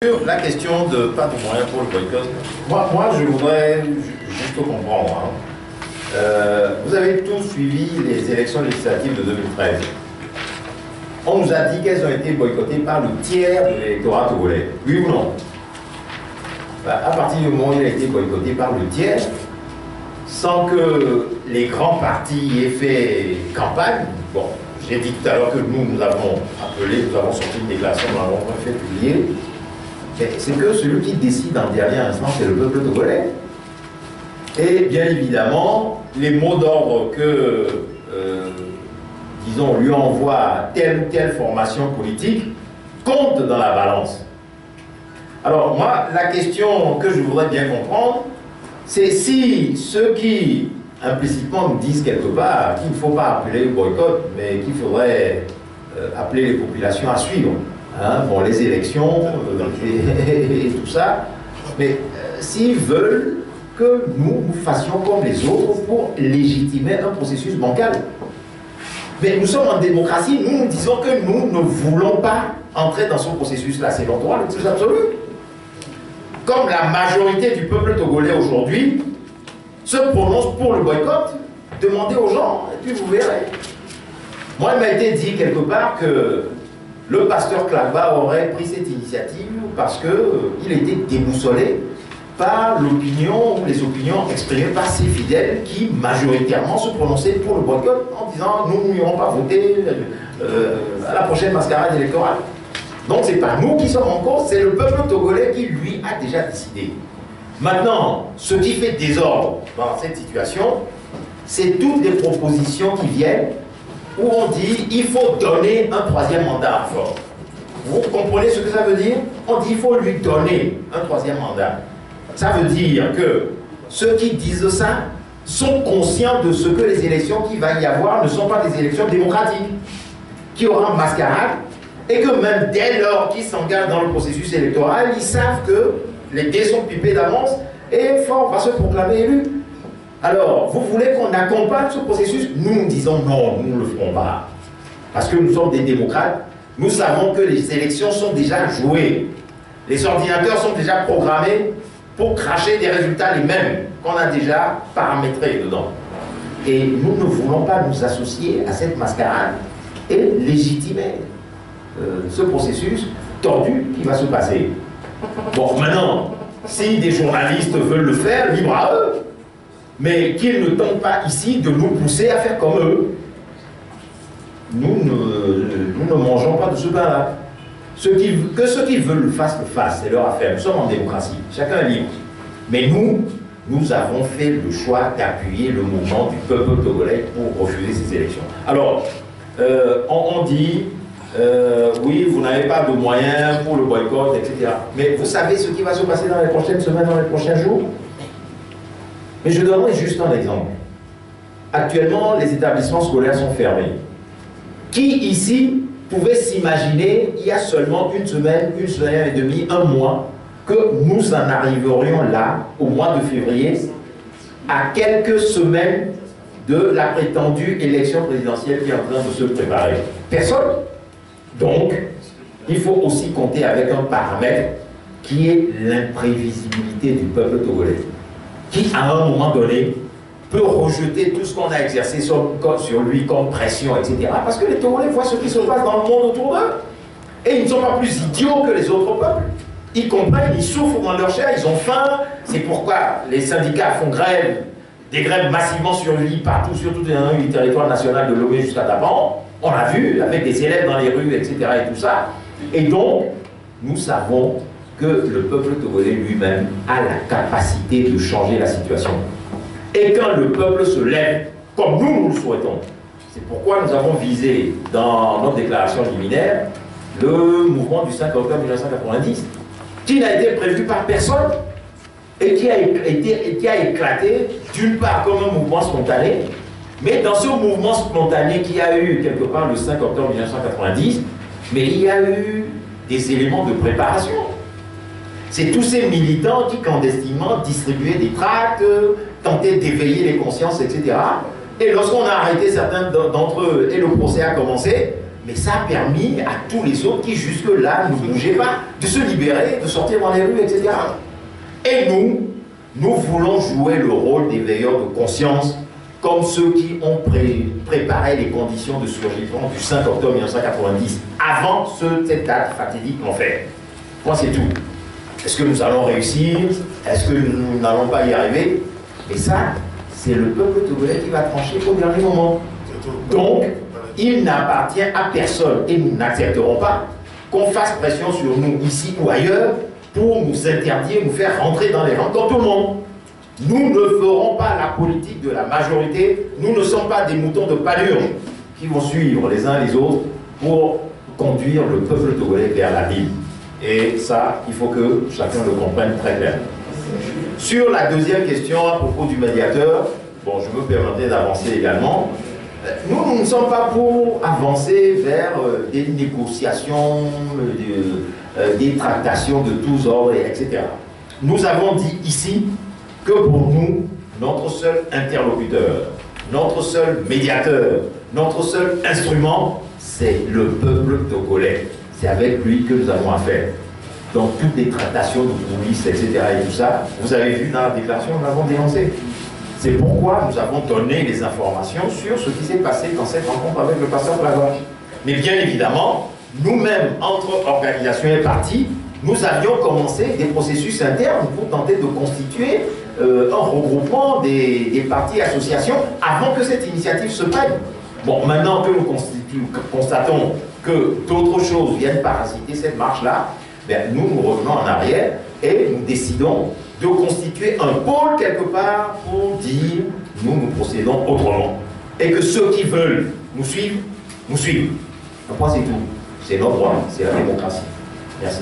Sur la question de pas de moyens pour le boycott, moi je voudrais juste comprendre. Vous avez tous suivi les élections législatives de 2013. On nous a dit qu'elles ont été boycottées par le tiers de l'électorat togolais. Oui ou non? À partir du moment où il a été boycotté par le tiers, sans que les grands partis aient fait campagne, bon, j'ai dit tout à l'heure que nous avons appelé, nous avons sorti une déclaration, nous l'avons fait publier. C'est que celui qui décide en dernier instant, c'est le peuple togolais. Et bien évidemment, les mots d'ordre que, disons, lui envoie telle ou telle formation politique comptent dans la balance. Alors moi, la question que je voudrais bien comprendre, c'est si ceux qui implicitement nous disent quelque part qu'il ne faut pas appeler le boycott, mais qu'il faudrait appeler les populations à suivre. Hein, bon, les élections et tout ça, mais s'ils veulent que nous fassions comme les autres pour légitimer un processus bancal. Mais nous sommes en démocratie, nous disons que nous ne voulons pas entrer dans ce processus-là. C'est notre droit le plus absolu. Comme la majorité du peuple togolais aujourd'hui se prononce pour le boycott, demandez aux gens, et puis vous verrez. Moi, il m'a été dit quelque part que le pasteur Klagba aurait pris cette initiative parce qu'il était déboussolé par l'opinion ou les opinions exprimées par ses fidèles qui majoritairement se prononçaient pour le boycott en disant nous n'irons pas voter à la prochaine mascarade électorale. Donc c'est pas nous qui sommes en cause, c'est le peuple togolais qui lui a déjà décidé. Maintenant, ce qui fait désordre dans cette situation, c'est toutes les propositions qui viennent où on dit il faut donner un troisième mandat à Fort. Vous comprenez ce que ça veut dire? On dit il faut lui donner un troisième mandat. Ça veut dire que ceux qui disent ça sont conscients de ce que les élections qu'il va y avoir ne sont pas des élections démocratiques, qui aura mascarade, et que même dès lors qu'ils s'engagent dans le processus électoral, ils savent que les dés sont pipés d'avance et Fort va se proclamer élu. Alors, vous voulez qu'on accompagne ce processus? Nous disons non, nous ne le ferons pas. Parce que nous sommes des démocrates, nous savons que les élections sont déjà jouées. Les ordinateurs sont déjà programmés pour cracher des résultats les mêmes qu'on a déjà paramétrés dedans. Et nous ne voulons pas nous associer à cette mascarade et légitimer ce processus tordu qui va se passer. Bon, maintenant, si des journalistes veulent le faire, libre à eux. Mais qu'ils ne tentent pas ici de nous pousser à faire comme eux. Nous ne mangeons pas de ce pain-là. Que ceux qui veulent le fassent, c'est leur affaire. Nous sommes en démocratie, chacun est libre. Mais nous avons fait le choix d'appuyer le mouvement du peuple togolais pour refuser ces élections. Alors, on dit, oui, vous n'avez pas de moyens pour le boycott, etc. Mais vous savez ce qui va se passer dans les prochaines semaines, dans les prochains jours? Mais je donnerai juste un exemple. Actuellement, les établissements scolaires sont fermés. Qui ici pouvait s'imaginer, il y a seulement une semaine et demie, un mois, que nous en arriverions là, au mois de février, à quelques semaines de la prétendue élection présidentielle qui est en train de se préparer? Personne. Donc, il faut aussi compter avec un paramètre qui est l'imprévisibilité du peuple togolais, qui, à un moment donné, peut rejeter tout ce qu'on a exercé sur lui comme pression, etc. Parce que les Togolais voient ce qui se passe dans le monde autour d'eux. Et ils ne sont pas plus idiots que les autres peuples. Ils comprennent, ils souffrent dans leur chair, ils ont faim. C'est pourquoi les syndicats font grève, des grèves massivement sur l'île, partout, sur tout le territoire national de Lomé jusqu'à Taban. On l'a vu, avec des élèves dans les rues, etc. et tout ça. Et donc, nous savons que le peuple togolais lui-même a la capacité de changer la situation. Et quand le peuple se lève, comme nous le souhaitons, c'est pourquoi nous avons visé dans notre déclaration liminaire le mouvement du 5 octobre 1990, qui n'a été prévu par personne et qui a éclaté d'une part comme un mouvement spontané, mais dans ce mouvement spontané qui a eu quelque part le 5 octobre 1990, mais il y a eu des éléments de préparation. C'est tous ces militants qui clandestinement distribuaient des tracts, tentaient d'éveiller les consciences, etc. Et lorsqu'on a arrêté certains d'entre eux et le procès a commencé, Mais ça a permis à tous les autres qui jusque-là ne bougeaient pas de se libérer, de sortir dans les rues, etc. Et nous voulons jouer le rôle des veilleurs de conscience, comme ceux qui ont préparé les conditions de surgissement du 5 octobre 1990, avant cette date fatidique en fait. Moi, c'est tout. Est-ce que nous allons réussir? Est-ce que nous n'allons pas y arriver? Et ça, c'est le peuple togolais qui va trancher au dernier moment. Donc, il n'appartient à personne et nous n'accepterons pas qu'on fasse pression sur nous ici ou ailleurs pour nous interdire, nous faire rentrer dans les rangs comme tout le monde. Nous ne ferons pas la politique de la majorité, nous ne sommes pas des moutons de pâlure qui vont suivre les uns les autres pour conduire le peuple togolais vers la ville. Et ça, il faut que chacun le comprenne très bien. Sur la deuxième question à propos du médiateur, bon, je me permettrai d'avancer également. Nous ne sommes pas pour avancer vers des négociations, des tractations de tous ordres, etc. Nous avons dit ici que pour nous, notre seul interlocuteur, notre seul médiateur, notre seul instrument, c'est le peuple togolais. C'est avec lui que nous avons affaire. Donc toutes les tractations de police, etc. et tout ça, vous avez vu dans la déclaration, nous l'avons dénoncé. C'est pourquoi nous avons donné les informations sur ce qui s'est passé dans cette rencontre avec le pasteur Plagorge. Mais bien évidemment, nous-mêmes, entre organisations et partis, nous avions commencé des processus internes pour tenter de constituer un regroupement des partis et associations avant que cette initiative se prenne. Bon, maintenant que nous constatons que d'autres choses viennent parasiter cette marche-là, ben, nous revenons en arrière et nous décidons de constituer un pôle quelque part pour dire nous procédons autrement. Et que ceux qui veulent nous suivre, nous suivent. Après, c'est tout. C'est notre droit, c'est la démocratie. Merci.